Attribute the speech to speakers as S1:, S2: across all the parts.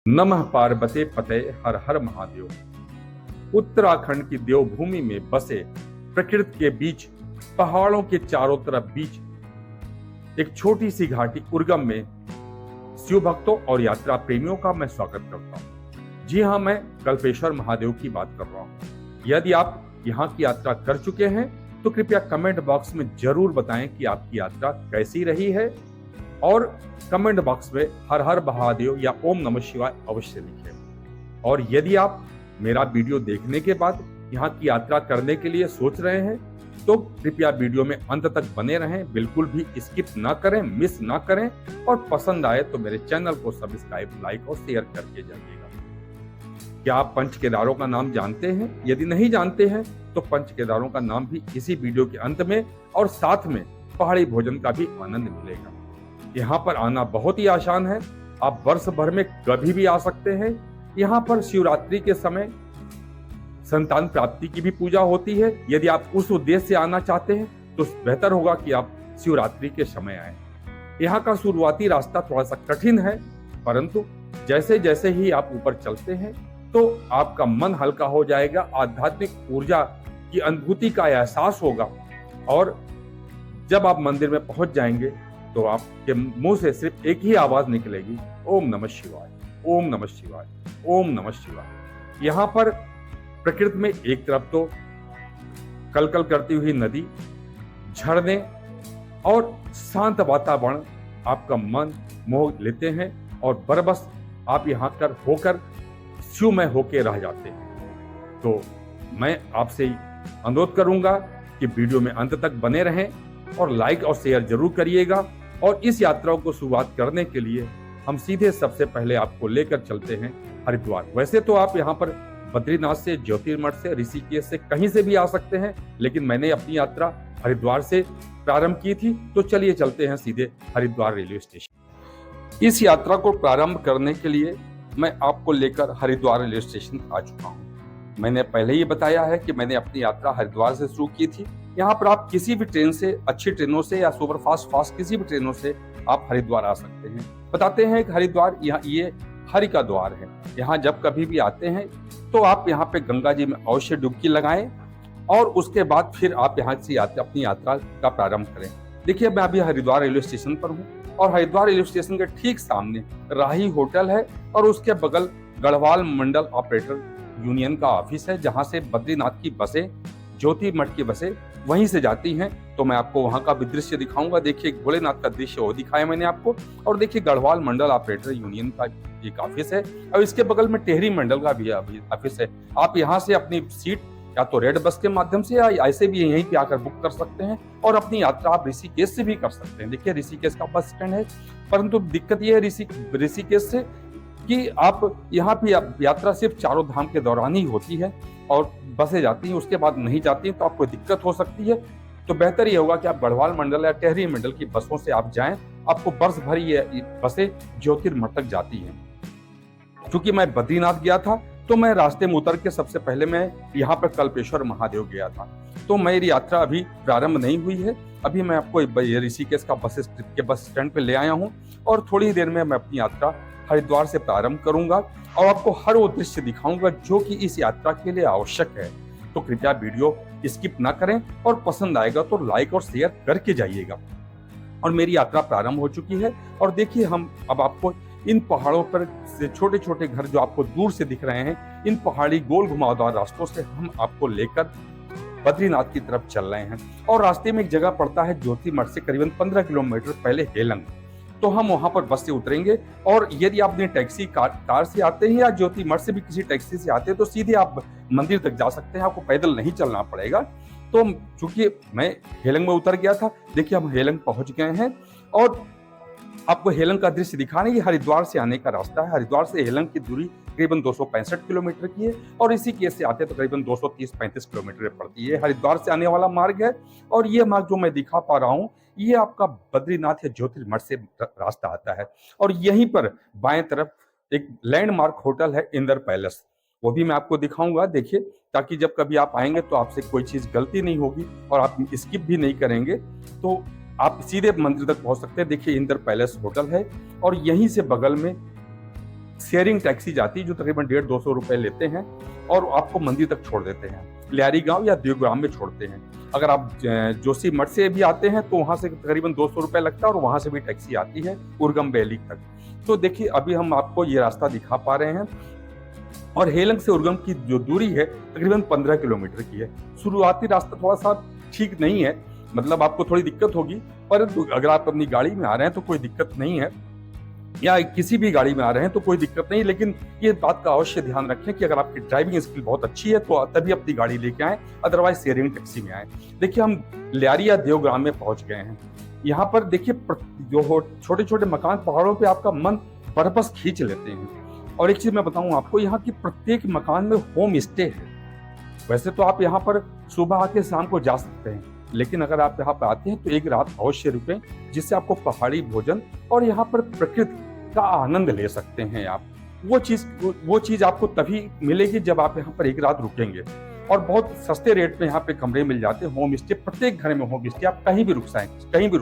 S1: नमः पार्वते पते हर हर महादेव। उत्तराखंड की देवभूमि में बसे प्रकृति के बीच पहाड़ों के चारों तरफ बीच एक छोटी सी घाटी उर्गम में शिव भक्तों और यात्रा प्रेमियों का मैं स्वागत करता हूँ। जी हाँ, मैं कल्पेश्वर महादेव की बात कर रहा हूँ। यदि आप यहाँ की यात्रा कर चुके हैं तो कृपया कमेंट बॉक्स में जरूर बताएं कि आपकी यात्रा कैसी रही है और कमेंट बॉक्स में हर हर महादेव या ओम नमः शिवाय अवश्य लिखें। और यदि आप मेरा वीडियो देखने के बाद यहाँ की यात्रा करने के लिए सोच रहे हैं तो कृपया वीडियो में अंत तक बने रहें, बिल्कुल भी स्किप ना करें, मिस ना करें और पसंद आए तो मेरे चैनल को सब्सक्राइब, लाइक और शेयर करके जाइएगा। क्या आप पंच केदारों का नाम जानते हैं? यदि नहीं जानते हैं तो पंच केदारों का नाम भी इसी वीडियो के अंत में और साथ में पहाड़ी भोजन का भी आनंद मिलेगा। यहाँ पर आना बहुत ही आसान है, आप वर्ष भर में कभी भी आ सकते हैं। यहाँ पर शिवरात्रि के समय संतान प्राप्ति की भी पूजा होती है। यदि आप उस उद्देश्य से आना चाहते हैं तो बेहतर होगा कि आप शिवरात्रि के समय आएं। यहाँ का शुरुआती रास्ता थोड़ा सा कठिन है, परंतु जैसे जैसे ही आप ऊपर चलते हैं तो आपका मन हल्का हो जाएगा, आध्यात्मिक ऊर्जा की अनुभूति का एहसास होगा और जब आप मंदिर में पहुंच जाएंगे तो आपके मुंह से सिर्फ एक ही आवाज निकलेगी, ओम नमः शिवाय, ओम नमः शिवाय, ओम नमः शिवाय। यहाँ पर प्रकृति में एक तरफ तो कलकल करती हुई नदी, झरने और शांत वातावरण आपका मन मोह लेते हैं और बरबस आप यहाँ कर होकर शिवमय होके रह जाते हैं। तो मैं आपसे अनुरोध करूंगा कि वीडियो में अंत तक बने रहें और लाइक और शेयर जरूर करिएगा। और इस यात्रा को शुरुआत करने के लिए हम सीधे सबसे पहले आपको लेकर चलते हैं हरिद्वार। वैसे तो आप यहाँ पर बद्रीनाथ से, ज्योतिर्मठ से, ऋषिकेश से कहीं से भी आ सकते हैं, लेकिन मैंने अपनी यात्रा हरिद्वार से प्रारंभ की थी, तो चलिए चलते हैं सीधे हरिद्वार रेलवे स्टेशन। इस यात्रा को प्रारंभ करने के लिए मैं आपको लेकर हरिद्वार रेलवे स्टेशन आ चुका हूँ। मैंने पहले ही बताया है कि मैंने अपनी यात्रा हरिद्वार से शुरू की थी। यहाँ पर आप किसी भी ट्रेन से, अच्छी ट्रेनों से या सुपर फास्ट किसी भी ट्रेनों से आप हरिद्वार आ सकते हैं। बताते हैं कि हरिद्वार ये हरि का द्वार है। यहाँ जब कभी भी आते हैं तो आप यहाँ पे गंगा जी में अवश्य डुबकी लगाएं और उसके बाद फिर आप यहाँ से अपनी यात्रा का प्रारंभ करें। देखिए, मैं अभी हरिद्वार रेलवे स्टेशन पर हूँ और हरिद्वार रेलवे स्टेशन के ठीक सामने राही होटल है और उसके बगल गढ़वाल मंडल ऑपरेटर यूनियन का ऑफिस है, जहाँ से बद्रीनाथ की बसें, ज्योतिर्मठ की बसें वहीं से जाती हैं। तो मैं आपको वहां का भी दृश्य दिखाऊंगा। देखिए, भोलेनाथ का दृश्य वो दिखाया मैंने आपको, और देखिए गढ़वाल मंडल ऑपरेटर यूनियन का एक ऑफिस है और इसके बगल में टेहरी मंडल का भी ऑफिस है। आप यहाँ से अपनी सीट या तो रेड बस के माध्यम से या ऐसे भी यहीं पे आकर बुक कर सकते हैं और अपनी यात्रा आप ऋषिकेश से भी कर सकते हैं। देखिए, ऋषिकेश का बस स्टैंड है, परंतु दिक्कत यह है ऋषिकेश से कि आप यहाँ पे यात्रा सिर्फ चारों धाम के दौरान ही होती है और बसें जाती हैं, उसके बाद नहीं जाती हैं, तो आपको दिक्कत हो सकती है। तो बेहतर ये होगा कि आप गढ़वाल मंडल या टेहरी मंडल की बसों से आप जाएं। आपको वर्ष भर ये बसें ज्योतिर्मठ तक जाती हैं। क्योंकि मैं बद्रीनाथ गया था तो मैं रास्ते में उतर के सबसे पहले मैं यहाँ पर कल्पेश्वर महादेव गया था, तो मेरी यात्रा अभी प्रारंभ नहीं हुई है। अभी मैं आपको ऋषिकेश का बस स्टैंड पे ले आया हूँ और थोड़ी देर में मैं अपनी यात्रा हरिद्वार से प्रारंभ करूंगा और आपको हर वो दृश्य दिखाऊंगा जो कि इस यात्रा के लिए आवश्यक है। तो कृपया वीडियो स्किप ना करें और पसंद आएगा तो लाइक और शेयर करके जाइएगा। और मेरी यात्रा प्रारंभ हो चुकी है और देखिए, हम अब आपको इन पहाड़ों पर से छोटे छोटे घर जो आपको दूर से दिख रहे हैं, इन पहाड़ी गोल घुमावदार रास्तों से हम आपको लेकर बद्रीनाथ की तरफ चल रहे हैं। और रास्ते में एक जगह पड़ता है ज्योतिर्मठ से करीबन 15 किलोमीटर पहले हेलंग, तो हम वहां पर बस से उतरेंगे। और यदि आप अपनी टैक्सी कार से आते हैं या ज्योतिर्मठ से भी किसी टैक्सी से आते हैं तो सीधे आप मंदिर तक जा सकते हैं, आपको पैदल नहीं चलना पड़ेगा। तो चूंकि मैं हेलंग में उतर गया था, देखिए हम हेलंग पहुंच गए हैं और आपको हेलंग का दृश्य दिखाने की हरिद्वार से आने का रास्ता है। हरिद्वार से हेलंग की दूरी करीबन 265 किलोमीटर की है और ऋषिकेश से आते तो करीबन 230-35 किलोमीटर पड़ती है। हरिद्वार से आने वाला मार्ग है और ये मार्ग जो मैं दिखा पा रहा हूँ ये आपका बद्रीनाथ या ज्योतिर्मठ से रास्ता आता है। और यहीं पर बाएं तरफ एक लैंडमार्क होटल है, इंदर पैलेस, वो भी मैं आपको दिखाऊंगा। देखिए, ताकि जब कभी आप आएंगे तो आपसे कोई चीज गलती नहीं होगी और आप स्किप भी नहीं करेंगे, तो आप सीधे मंदिर तक पहुंच सकते हैं। देखिए, इंदर पैलेस होटल है और यहीं से बगल में शेयरिंग टैक्सी जाती है जो तकरीबन 150-200 रुपए लेते हैं और आपको मंदिर तक छोड़ देते हैं। लियारी गांव या देवग्राम में छोड़ते हैं। अगर आप जोशीमठ से भी आते हैं तो वहां से तकरीबन 200 रुपए लगता है और वहां से भी टैक्सी आती है उर्गम वैली तक। तो देखिए अभी हम आपको ये रास्ता दिखा पा रहे हैं और हेलंग से उर्गम की जो दूरी है तकरीबन 15 किलोमीटर की है। शुरुआती रास्ता थोड़ा सा ठीक नहीं है, मतलब आपको थोड़ी दिक्कत होगी, परंतु अगर आप अपनी गाड़ी में आ रहे हैं तो कोई दिक्कत नहीं है, या किसी भी गाड़ी में आ रहे हैं तो कोई दिक्कत नहीं। लेकिन ये बात का अवश्य ध्यान रखें कि अगर आपकी ड्राइविंग स्किल बहुत अच्छी है तो तभी अपनी गाड़ी लेके आए, अदरवाइज शेयरिंग टैक्सी में आए। देखिए हम लियारी या देवग्राम में पहुंच गए हैं। यहाँ पर देखिए जो छोटे छोटे मकान पहाड़ों पे आपका मन बरबस खींच लेते हैं। और एक चीज मैं बताऊं आपको, यहाँ की प्रत्येक मकान में होम स्टे है। वैसे तो आप यहाँ पर सुबह आके शाम को जा सकते हैं, लेकिन अगर आप यहाँ पर आते हैं तो एक रात अवश्य रुकें, जिससे आपको पहाड़ी भोजन और यहाँ पर प्रकृति का आनंद ले सकते हैं आप। वो चीज आपको तभी मिलेगी जब आप यहाँ पर एक रात रुकेंगे। और बहुत सस्ते रेट पे यहाँ पे कमरे मिल जाते हैं, होम स्टे, प्रत्येक घर में होम स्टे, आप कहीं भी रुक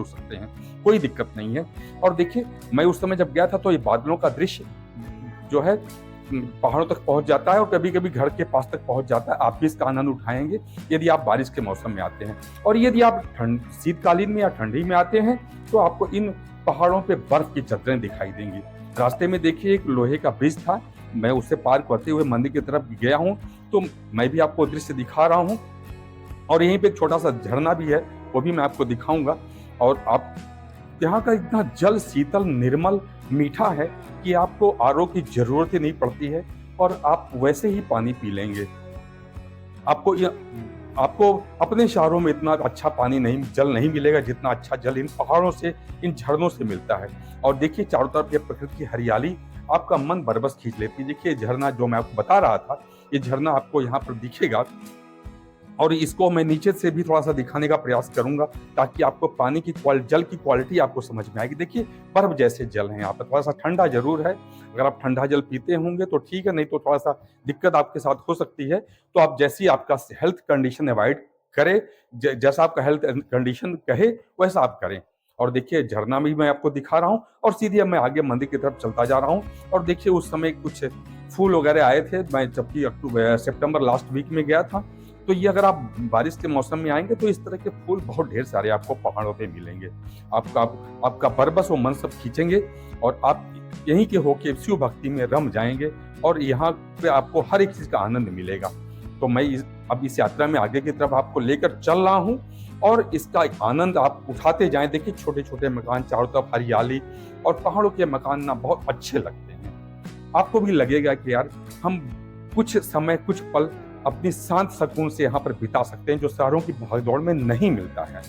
S1: सकते हैं, कोई दिक्कत नहीं है। और देखिए मैं उस समय जब गया था तो ये बादलों का दृश्य जो है पहाड़ों तक पहुंच जाता है और कभी कभी घर के पास तक पहुंच जाता है। आप भी इसका आनंद उठाएंगे यदि आप बारिश के मौसम में आते हैं। और यदि आप शीतकालीन में या ठंडी में आते हैं तो आपको इन पहाड़ों पे बर्फ की चद्दरें दिखाई देंगी। रास्ते में देखिए एक लोहे का ब्रिज था, मैं उससे पार करते हुए मंदिर की तरफ गया हूँ, तो मैं भी आपको दृश्य दिखा रहा हूँ। और यहीं पे एक छोटा सा झरना भी है, वो भी मैं आपको दिखाऊंगा। और आप यहाँ का इतना जल शीतल, निर्मल, मीठा है कि आपको आरओ की जरूरत ही नहीं पड़ती है और आप वैसे ही पानी पी लेंगे। आपको अपने शहरों में इतना अच्छा जल नहीं मिलेगा जितना अच्छा जल इन पहाड़ों से, इन झरनों से मिलता है। और देखिए चारों तरफ ये प्रकृति की हरियाली आपका मन बरबस खींच लेती है। देखिए झरना जो मैं आपको बता रहा था, ये झरना आपको यहाँ पर दिखेगा और इसको मैं नीचे से भी थोड़ा सा दिखाने का प्रयास करूंगा ताकि आपको पानी की जल की क्वालिटी आपको समझ में आएगी। देखिए बर्फ जैसे जल है यहाँ पर, थोड़ा सा ठंडा जरूर है। अगर आप ठंडा जल पीते होंगे तो ठीक है, नहीं तो थोड़ा सा दिक्कत आपके साथ हो सकती है। तो आप जैसी आपका हेल्थ कंडीशन अवॉइड करें, जैसा आपका हेल्थ कंडीशन कहे वैसा आप करें। और देखिए झरना भी मैं आपको दिखा रहा हूँ और सीधे मैं आगे मंदिर की तरफ चलता जा रहा हूँ। और देखिए उस समय कुछ फूल वगैरह आए थे, मैं जबकि सितंबर लास्ट वीक में गया था। तो ये अगर आप बारिश के मौसम में आएंगे तो इस तरह के फूल बहुत ढेर सारे आपको पहाड़ों पे मिलेंगे। आपका बरबस वो मन सब खींचेंगे और आप यहीं के होके शिव भक्ति में रम जाएंगे और यहाँ पे आपको हर एक चीज का आनंद मिलेगा। तो मैं अब इस यात्रा में आगे की तरफ आपको लेकर चल रहा हूँ और इसका आनंद आप उठाते जाएं। देखिए छोटे छोटे मकान, चारों तरफ हरियाली और पहाड़ों के मकान ना बहुत अच्छे लगते हैं। आपको भी लगेगा कि यार हम कुछ समय, कुछ पल अपनी शांत सुकून से यहाँ पर बिता सकते हैं, जो शहरों की भागदौड़ में नहीं मिलता है।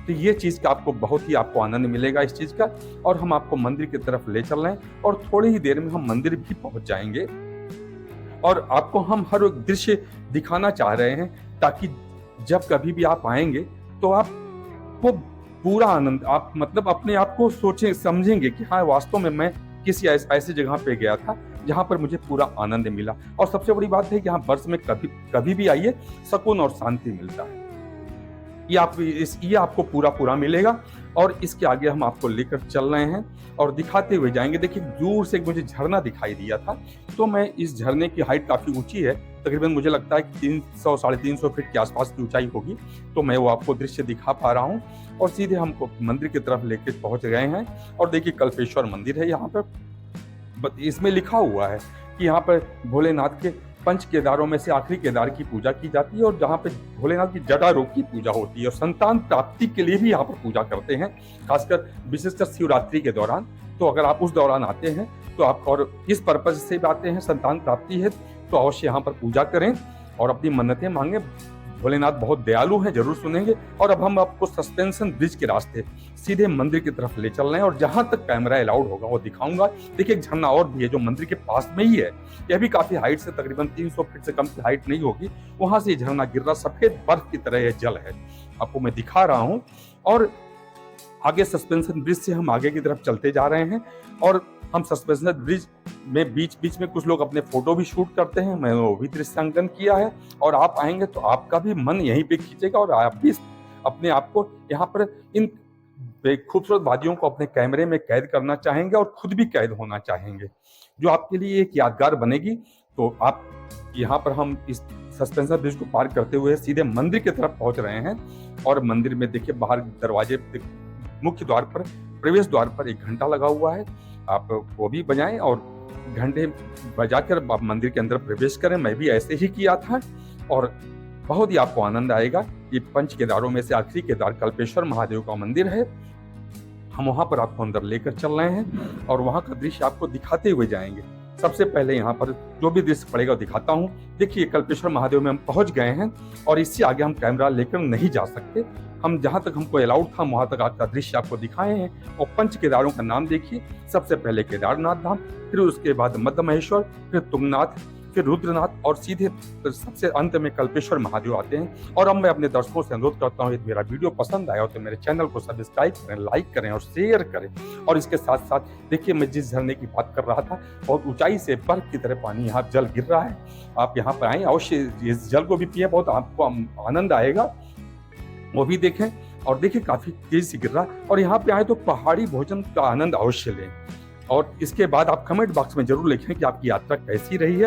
S1: तो ये चीज का आपको आनंद मिलेगा इस चीज का। और हम आपको मंदिर की तरफ ले चल रहे हैं और थोड़ी ही देर में हम मंदिर भी पहुंच जाएंगे और आपको हम हर एक दृश्य दिखाना चाह रहे हैं ताकि जब कभी भी आप आएंगे तो आपको पूरा आनंद, आप मतलब अपने आप को सोचें, समझेंगे कि हाँ वास्तव में मैं किसी ऐसी जगह पे गया था जहां पर मुझे पूरा आनंद मिला। और सबसे बड़ी बात है कि यहाँ वर्ष में कभी भी आइए, सुकून और शांति मिलता है। ये आपको पूरा मिलेगा। और इसके आगे हम आपको लेकर चल रहे हैं और दिखाते हुए जाएंगे। देखिए दूर से मुझे झरना दिखाई दिया था, तो मैं इस झरने की हाइट काफी ऊंची है, तकरीबन मुझे लगता है कि 300-350 फीट के आसपास की ऊंचाई होगी। तो मैं वो आपको दृश्य दिखा पा रहा हूँ और सीधे हमको मंदिर की तरफ लेके पहुंच गए हैं। और देखिए कल्पेश्वर मंदिर है यहाँ पर, इसमें लिखा हुआ है कि यहाँ पर भोलेनाथ के 5 केदारों में से आखिरी केदार की पूजा की जाती है और जहाँ पे भोलेनाथ की जटा रोग की पूजा होती है और संतान प्राप्ति के लिए भी यहाँ पर पूजा करते हैं, खासकर विशेषकर शिवरात्रि के दौरान। तो अगर आप उस दौरान आते हैं तो आप, और इस पर्पज से भी आते हैं, संतान प्राप्ति है, तो अवश्य यहाँ पर पूजा करें और अपनी मन्नतें मांगे। भोलेनाथ बहुत दयालु हैं, जरूर सुनेंगे। और अब हम आपको सस्पेंशन ब्रिज के रास्ते सीधे मंदिर की तरफ ले चल रहे हैं और जहां तक कैमरा अलाउड होगा वो दिखाऊंगा। देखिए एक झरना और भी है जो मंदिर के पास में ही है, यह भी काफी हाइट से, तकरीबन 300 फीट से कम की हाइट नहीं होगी, वहां से झरना गिर रहा, सफेद बर्फ की तरह यह जल है, आपको मैं दिखा रहा हूँ। और आगे सस्पेंशन ब्रिज से हम आगे की तरफ चलते जा रहे हैं और हम सस्पेंशन ब्रिज में बीच में कुछ लोग अपने फोटो भी शूट करते हैं, मैंने वो भी दृश्यांकन किया है। और आप आएंगे तो आपका भी मन यहीं पे खींचेगा और आप भी अपने आप को यहाँ पर इन खूबसूरत वादियों को अपने कैमरे में कैद करना चाहेंगे और खुद भी कैद होना चाहेंगे, जो आपके लिए एक यादगार बनेगी। तो आप यहाँ पर हम इस सस्पेंशन ब्रिज को पार करते हुए सीधे मंदिर की तरफ पहुंच रहे हैं। और मंदिर में देखिए बाहर दरवाजे मुख्य द्वार पर, प्रवेश द्वार पर एक घंटा लगा हुआ है, आप वो भी बजाएं और घंटे बजाकर आप मंदिर के अंदर प्रवेश करें। मैं भी ऐसे ही किया था और बहुत ही आपको आनंद आएगा। ये पंच केदारों में से आखिरी केदार कल्पेश्वर महादेव का मंदिर है। हम वहां पर आपको अंदर लेकर चल रहे हैं और वहां का दृश्य आपको दिखाते हुए जाएंगे। सबसे पहले यहाँ पर जो भी दृश्य पड़ेगा दिखाता हूँ। देखिए कल्पेश्वर महादेव में हम पहुंच गए हैं और इससे आगे हम कैमरा लेकर नहीं जा सकते। हम जहां तक हमको अलाउड था वहां तक आपका दृश्य आपको दिखाए हैं। और पंच केदारों का नाम देखिए, सबसे पहले केदारनाथ धाम, फिर उसके बाद मध्य महेश्वर, फिर तुंगनाथ, फिर रुद्रनाथ और सीधे सबसे अंत में कल्पेश्वर महादेव आते हैं। और अब मैं अपने दर्शकों से अनुरोध करता हूँ, यदि मेरा वीडियो पसंद आया हो तो मेरे चैनल को सब्सक्राइब करें, लाइक करें और शेयर करें। और इसके साथ साथ देखिए मैं जिस झरने की बात कर रहा था, बहुत ऊंचाई से बर्फ की तरह पानी यहाँ जल गिर रहा है। आप यहाँ पर आए, अवश्य इस जल को भी पिए, बहुत आपको आनंद आएगा, वो भी देखें। और देखिए काफी तेज से गिर रहा। और यहाँ पे आए तो पहाड़ी भोजन का आनंद अवश्य लें। और इसके बाद आप कमेंट बॉक्स में जरूर लिखें कि आपकी यात्रा कैसी रही है।